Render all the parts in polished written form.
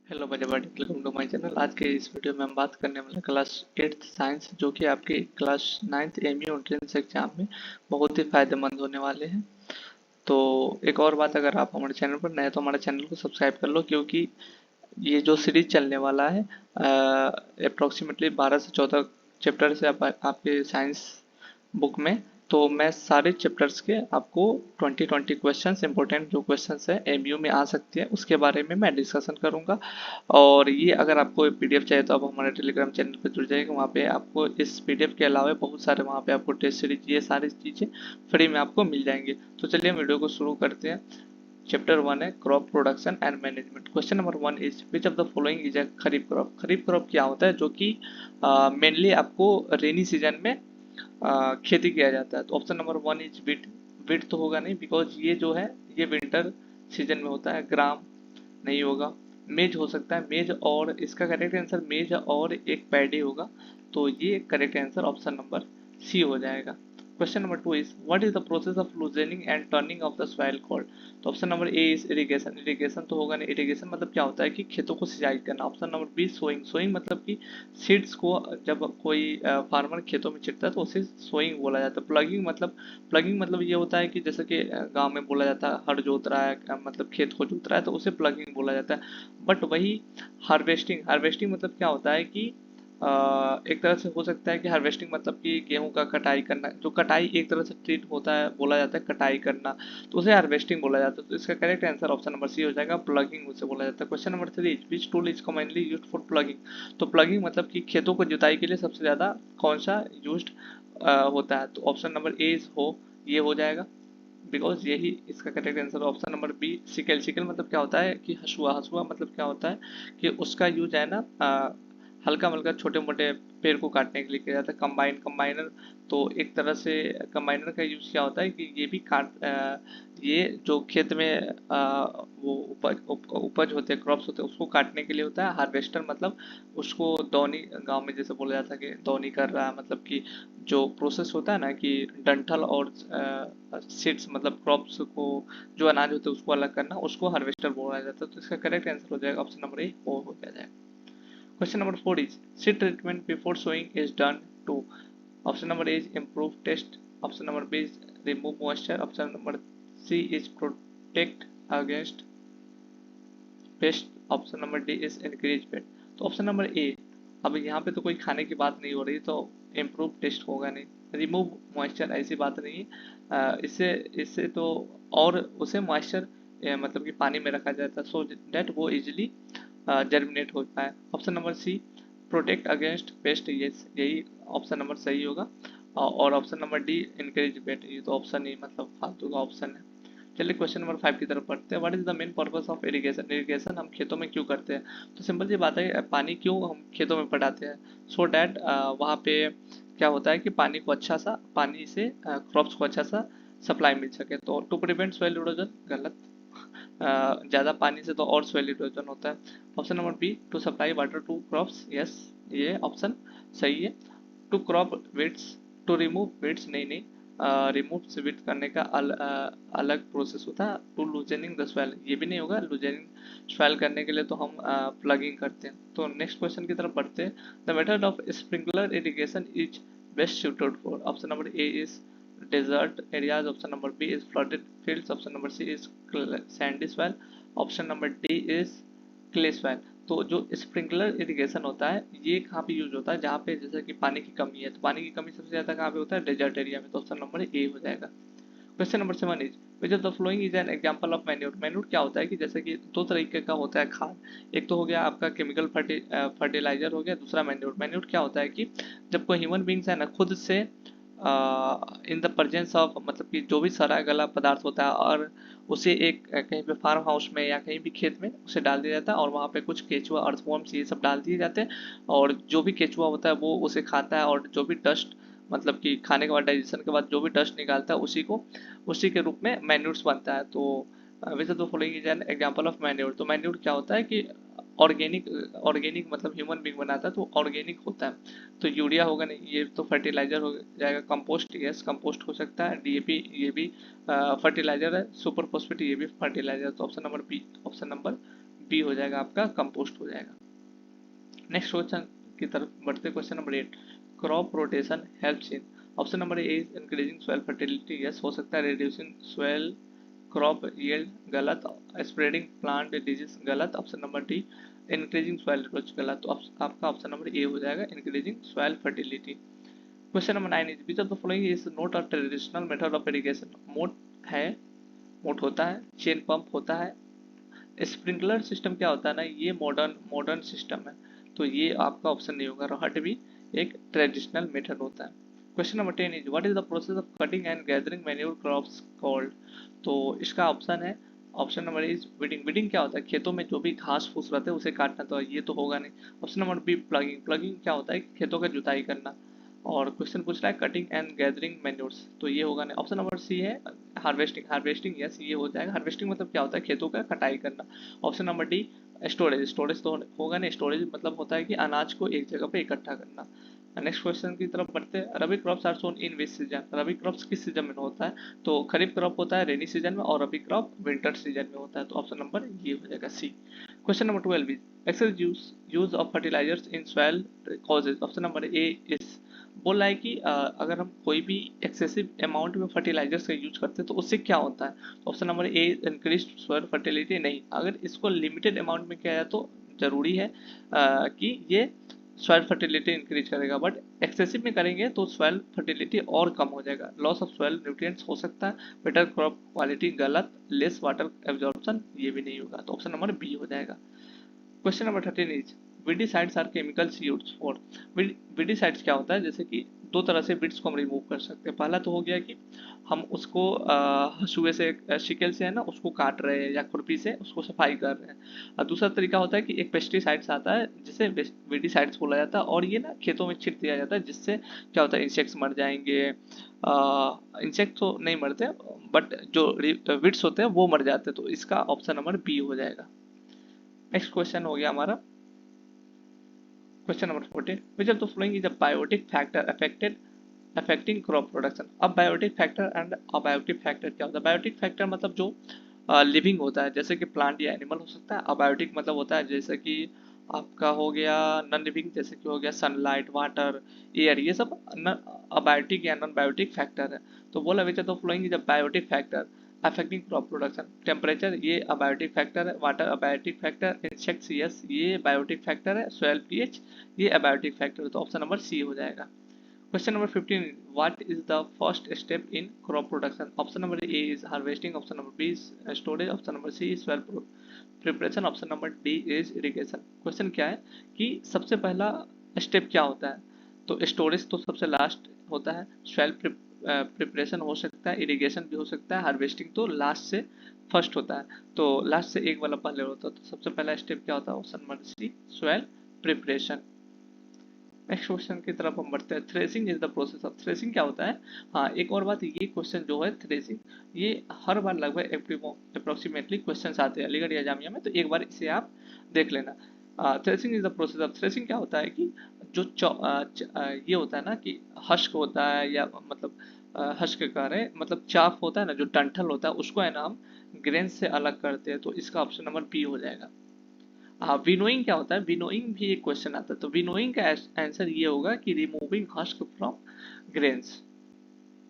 Hello मेरे बड़ी welcome to my channel. आज के इस वीडियो में हम बात करने वाले क्लास 8th साइंस, जो कि आपके class 9th MU entrance exam में बहुत ही फायदेमंद होने वाले हैं। तो एक और बात, अगर आप हमारे चैनल पर नए हैं तो हमारे चैनल को सब्सक्राइब कर लो, क्योंकि ये जो सीरीज चलने वाला है अप्रोक्सीमेटली 12 से 14 चैप्टर से आपके साइंस बुक में, तो मैं सारे चैप्टर्स के आपको 20 क्वेश्चंस, इंपॉर्टेंट जो क्वेश्चंस है एमयू में आ सकते हैं उसके बारे में मैं डिस्कशन करूंगा। और ये अगर आपको पीडीएफ चाहिए तो आप हमारे टेलीग्राम चैनल पर जुड़ जाइएगा। वहाँ पे आपको इस पीडीएफ के अलावा बहुत सारे वहाँ पे आपको टेस्ट सीरीज, ये सारी चीज़ें फ्री में आपको मिल जाएंगे। तो चलिए हम वीडियो को शुरू करते हैं। चैप्टर 1 है crop production and management. Question number 1 is which of the following is a kharif crop. Kharif crop क्या होता है, जो कि मेनली आपको रेनी सीजन में खेती किया जाता है। तो ऑप्शन नंबर 1 इज विट। विट तो होगा नहीं, बिकॉज ये जो है ये विंटर सीजन में होता है। ग्राम नहीं होगा। मेज हो सकता है, मेज, और इसका करेक्ट आंसर मेज और एक पैडी होगा। तो ये correct answer option number C हो जाएगा। Question number 2 is what is the process of loosening and turning of the soil called. तो option number A is irrigation. Irrigation तो होगा नहीं। इरिगेशन मतलब क्या होता है कि खेतों को सिंचाई करना। Option number B sowing. Sowing मतलब कि सीड्स को जब कोई फार्मर खेतों में छिड़ता है तो उसे सोइंग बोला जाता है। प्लगिंग मतलब ये होता है कि जैसे कि गांव में बोला जाता है हर जोत रहा है, मतलब खेत को जोत रहा है, तो उसे प्लगिंग बोला जाता है। बट वही हार्वेस्टिंग मतलब क्या होता है कि एक तरह से हो सकता है कि हार्वेस्टिंग मतलब कि गेहूं का कटाई करना, जो कटाई एक तरह से ट्रीट होता है, बोला जाता है कटाई करना, तो उसे हार्वेस्टिंग बोला जाता है। तो इसका correct answer option number C हो जाएगा, प्लगिंग उसे बोला जाता है। Question number 3, which tool is commonly used for ploughing. तो प्लगिंग मतलब कि खेतों को जुताई के लिए सबसे ज्यादा कौन सा यूज्ड होता है। तो ऑप्शन नंबर ए इज हो, ये हो जाएगा, बिकॉज यही इसका correct answer. Option number B sickle. Sickle मतलब क्या होता है कि हसुआ। हसुआ मतलब क्या होता है कि उसका यूज है ना हल्का मल्का छोटे मोटे पेड़ को काटने के लिए किया जाता है। कंबाइनर, तो एक तरह से कंबाइनर का यूज क्या होता है कि ये भी ये जो खेत में वो उपज होते हैं, क्रॉप्स होते हैं, उसको काटने के लिए होता है। हार्वेस्टर मतलब उसको दौनी, गांव में जैसे बोला जाता है कि दौनी कर रहा है, मतलब कि जो प्रोसेस होता है ना कि डंठल और सीड्स मतलब क्रॉप्स को, जो अनाज होते हैं उसको अलग करना, उसको हार्वेस्टर बोला जाता है। तो इसका करेक्ट आंसर हो जाएगा ऑप्शन नंबर ए, वो हो जाएगा। Question number 4 is seed treatment before sowing is done to. Option number A is improve taste. Option number B is remove moisture. Option number C is protect against pest. Option number D is increase weight. तो option number ए, अब यहाँ पे तो कोई खाने की बात नहीं हो रही, तो इम्प्रूव टेस्ट होगा नहीं। रिमूव मॉइस्चर ऐसी बात नहीं है। इससे इससे तो और उसे मॉइस्चर मतलब कि पानी में रखा जाता है, सो दैट वो इजिली जर्मिनेट हो पाए। Option number C protect against pest, यही ऑप्शन नंबर सही होगा। और option number D encourage weed, ये तो ऑप्शन ही मतलब फालतू का ऑप्शन है। चलिए क्वेश्चन नंबर 5 की तरफ पढ़ते हैं। What is the main purpose of irrigation. Irrigation हम खेतों में क्यों करते हैं। तो सिंपल सी बात है, पानी क्यों हम खेतों में पटाते हैं, सो डैट वहाँ पे क्या होता है कि पानी को अच्छा सा, पानी से क्रॉप्स को अच्छा सा सप्लाई मिल सके। तो टू प्रिवेंट सॉइल इरोजन, गलत। ज़्यादा पानी से तो और सॉइल इरोजन होता है। Option number B to supply water to crops, yes, ये ऑप्शन सही है। To crop weeds, to remove weeds, नहीं, रिमूव से वेट करने का अलग प्रोसेस होता है। टू लूजनिंग द स्वेल, ये भी नहीं होगा। लूजनिंग स्वेल करने के लिए तो हम प्लगिंग करते हैं। तो नेक्स्ट क्वेश्चन की तरफ बढ़ते हैं। The method of sprinkler irrigation is best suited for. Option number A is desert areas. Option number B is flooded fields. Option number C is sandy soil. Option number D is clay soil. तो जो sprinkler irrigation होता है ये कहाँ पे use होता है, जहाँ पे जैसे कि पानी की कमी है। तो पानी की कमी सबसे ज्यादा कहाँ पे होता है, डेजर्ट एरिया में। तो ऑप्शन नंबर ए हो जाएगा। Question number 7 is which of the following is an example of manure. Manure क्या होता है कि जैसे कि दो तरीके का होता है खाद। एक तो हो गया आपका केमिकल फर्टिलाइजर हो गया, दूसरा मैन्योर। मैन्योर क्या होता है कि जब कोई ह्यूमन बींग्स है ना खुद से इन द प्रेजेंस ऑफ, मतलब कि जो भी सड़ा गला पदार्थ होता है और उसे एक कहीं पे फार्म हाउस में या कहीं भी खेत में उसे डाल दिया जाता है, और वहाँ पे कुछ केचुआ, अर्थवॉर्म्स, ये सब डाल दिए जाते हैं, और जो भी केचुआ होता है वो उसे खाता है, और जो भी डस्ट, मतलब कि खाने के बाद, डाइजेशन के बाद जो भी डस्ट निकालता है उसी के रूप में मैन्यूर्स बनता है। तो वैसे तो following is an example of manure. तो मैन्यूर क्या होता है कि ऑर्गेनिक, ऑर्गेनिक मतलब ह्यूमन बींग बनाता है, तो ऑर्गेनिक होता है। तो यूरिया होगा नहीं, ये तो फर्टिलाइजर हो जाएगा। कंपोस्ट, यस, कंपोस्ट हो सकता है। डीएपी, ये भी फर्टिलाइजर है। सुपर फॉस्फेट, ये भी फर्टिलाइजर। तो option number B, option number B हो जाएगा आपका, कंपोस्ट हो जाएगा। नेक्स्ट क्वेश्चन की तरफ बढ़ते, question number 8, crop rotation helps in, option number A increasing soil fertility, yes हो सकता है, रिड्यूसिंग सॉइल क्रॉप यील्ड, गलत, स्प्रेडिंग प्लांट डिजीज, गलत, option number D increasing soil resource, गलत। तो आपका ऑप्शन नंबर ए हो जाएगा, increasing soil fertility. Question number 9 is which of the following is not a traditional method of irrigation, मोट है, मोट होता है, चेन पंप होता है, स्प्रिंकलर सिस्टम क्या होता है ना, ये मॉडर्न मॉडर्न सिस्टम है, तो ये आपका ऑप्शन नहीं होगा। रहट भी एक ट्रेडिशनल मेथड होता है। Question number 10 is what is the process of cutting and gathering manure crops called, तो इसका ऑप्शन है, option number is weeding. Weeding क्या होता है, खेतों में जो भी घास फूस रहते हैं उसे काटना, तो ये तो होगा नहीं। Option number B ploughing, ploughing क्या होता है, खेतों का जुताई करना। और क्वेश्चन पूछ रहा है कटिंग एंड गैदरिंग मैन्योर्स, तो ये होगा नहीं। ऑप्शन नंबर सी है हार्वेस्टिंग, हार्वेस्टिंग यस ये हो जाएगा। हार्वेस्टिंग मतलब क्या होता है, खेतों का कटाई करना। Option number D storage, storage तो होगा नहीं, स्टोरेज मतलब होता है कि अनाज को एक जगह पे इकट्ठा करना। नेक्स्ट क्वेश्चन की तरफ बढ़ते हैं, rabi crops are sown in which season, rabi crops किस सीजन में होता है, तो खरीफ क्रॉप होता है रेनी सीजन में, और रबी क्रॉप विंटर सीजन में होता है, तो ऑप्शन नंबर ये हो जाएगा C. Question number 12 is excess use of fertilisers in soil causes, option number A is, बोल रहा है कि अगर हम कोई भी एक्सेसिव अमाउंट में फर्टिलाइजर्स का यूज करते हैं तो उससे क्या होता है, option number A increase soil fertility, नहीं, अगर इसको लिमिटेड अमाउंट में किया जाए तो जरूरी है कि ये सॉइल फर्टिलिटी इंक्रीज करेगा, बट एक्सेसिव में करेंगे तो सॉइल फर्टिलिटी और कम हो जाएगा, लॉस ऑफ सॉइल न्यूट्रिएंट्स हो सकता है, बेटर क्रॉप क्वालिटी, गलत, लेस वाटर एब्जॉर्प्शन ये भी नहीं होगा, तो ऑप्शन नंबर बी हो जाएगा। Question number 13 is weedicides are chemicals used for, weedicides क्या होता है, जैसे कि दो तरह से वीड्स को हम रिमूव कर सकते हैं। पहला तो हो गया कि हम उसको हसुए से शिकल से है ना उसको काट रहे हैं या खुरपी से उसको सफाई कर रहे हैं। और दूसरा तरीका होता है कि एक पेस्टिसाइड्स आता है जिसे वीडिसाइड्स बोला जाता है, और ये ना खेतों में छिड़क दिया जाता है, जिससे क्या होता है इंसेक्ट्स मर जाएंगे, इंसेक्ट तो नहीं मरते बट जो वीड्स होते हैं वो मर जाते हैं, तो इसका ऑप्शन नंबर बी हो जाएगा। नेक्स्ट क्वेश्चन हो गया हमारा question number 14, which of the following is a biotic factor affecting crop production, अब biotic factor and abiotic factor क्या होता है, बायोटिक फैक्टर मतलब जो लिविंग होता है जैसे कि प्लांट या एनिमल हो सकता है, अबायोटिक मतलब होता है जैसे कि आपका हो गया नॉन लिविंग, जैसे कि हो गया सनलाइट, वाटर, एयर, ये सब अबायोटिक या नॉन बायोटिक फैक्टर है। तो बोला which of the following is a biotic factor affecting crop production, temperature ये अबायोटिक फैक्टर है, water abiotic factor, insects yes ये बायोटिक फैक्टर है, सॉइल पीएच ये अबायोटिक फैक्टर है, तो ऑप्शन नंबर सी हो जाएगा। Question number 15. What is the first step in crop production? Option number A is harvesting. Option number B is storage. Option number C is soil preparation. Option number D is irrigation. Question क्या है कि सबसे पहला step क्या होता है, तो storage तो सबसे लास्ट होता है, सॉइल प्रिपरेशन हो सकता है, इरिगेशन भी हो सकता है, हार्वेस्टिंग तो लास्ट से फर्स्ट होता है, तो लास्ट से एक वाला पहले होता है, तो सबसे पहला स्टेप क्या होता है, option number C soil preparation. Next question की तरफ हम बढ़ते हैं, threshing is the process of, threshing क्या होता है, हाँ एक और बात, ये क्वेश्चन जो है थ्रेसिंग ये हर बार लगभग अप्रोक्सीमेटली क्वेश्चन आते हैं अलीगढ़ या जामिया में, तो एक बार इसे आप देख लेना। Threshing is the process of, threshing क्या होता है कि जो ये होता है ना कि हश्क होता है या मतलब हश्क कह रहे मतलब चाफ होता है ना, जो डंठल होता है उसको है ना हम ग्रेन से अलग करते हैं, तो इसका ऑप्शन नंबर बी हो जाएगा। हाँ विनोइंग क्या होता है, विनोइंग भी एक क्वेश्चन आता है, तो विनोइंग का आंसर ये होगा कि removing husk from grains.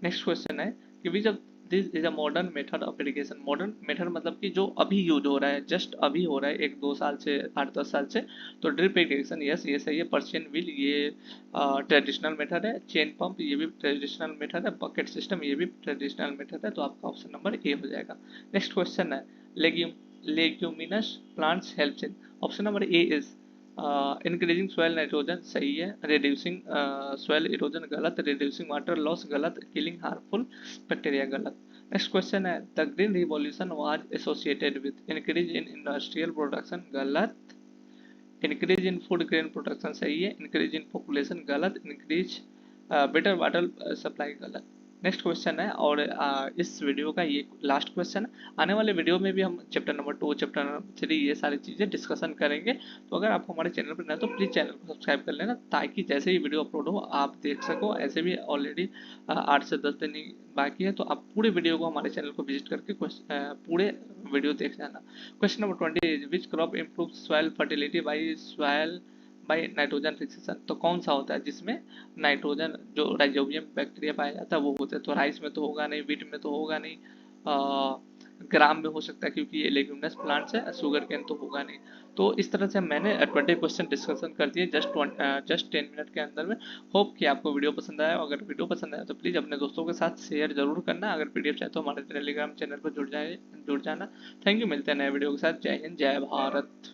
Next question है कि which of this is a modern method of irrigation, modern method मतलब कि जो अभी यूज हो रहा है, जस्ट अभी हो रहा है एक दो साल से 8-10 साल से, तो ड्रिप इरिगेशन यस ये सही है, पर्शियन व्हील ये ट्रेडिशनल मेथड है, चेन पंप ये भी ट्रेडिशनल मेथड है, बकेट सिस्टम ये भी ट्रेडिशनल मेथड है, तो आपका ऑप्शन नंबर ए हो जाएगा। नेक्स्ट क्वेश्चन है leguminous plants helps in, option number A is increasing soil nitrogen सही है, रिड्यूसिंग सॉइल इरोजन गलत, रिड्यूसिंग वाटर लॉस गलत, किलिंग हार्मफुल बैक्टीरिया गलत। नेक्स्ट क्वेश्चन है the green revolution was associated with increase in industrial production गलत, increase in food grain production सही है, increase in population गलत, इंक्रीज बेटर वाटर सप्लाई गलत। Next question है, और इस वीडियो का ये लास्ट क्वेश्चन है। आने वाले वीडियो में भी हम चैप्टर नंबर 2, चैप्टर नंबर 3 ये सारी चीज़ें डिस्कशन करेंगे। तो अगर आप हमारे चैनल पर नए हैं तो प्लीज़ चैनल को सब्सक्राइब कर लेना, ताकि जैसे ही वीडियो अपलोड हो आप देख सको। ऐसे भी ऑलरेडी 8 से 10 दिन ही बाकी है, तो आप पूरे वीडियो को हमारे चैनल को विजिट करके पूरे वीडियो देख जाना। Question number 20 is which crop improve soil fertility by nitrogen fixation. तो कौन सा होता है जिसमें नाइट्रोजन जो राइजोबियम बैक्टीरिया पाया जाता है वो होता है। तो राइस में तो होगा नहीं, व्हीट में तो होगा नहीं, ग्राम में हो सकता है क्योंकि ये लेग्यूमिनस प्लांट्स है, शुगर केन तो होगा नहीं। तो इस तरह से मैंने 20 क्वेश्चन डिस्कशन कर दिए जस्ट 10 मिनट के अंदर में। होप कि आपको वीडियो पसंद आया। अगर वीडियो पसंद आया तो प्लीज़ अपने दोस्तों के साथ शेयर जरूर करना। अगर पीडीएफ चाहे तो हमारे टेलीग्राम चैनल पर जुड़ जाना। थैंक यू, मिलते हैं नए वीडियो के साथ। जय हिंद, जय भारत।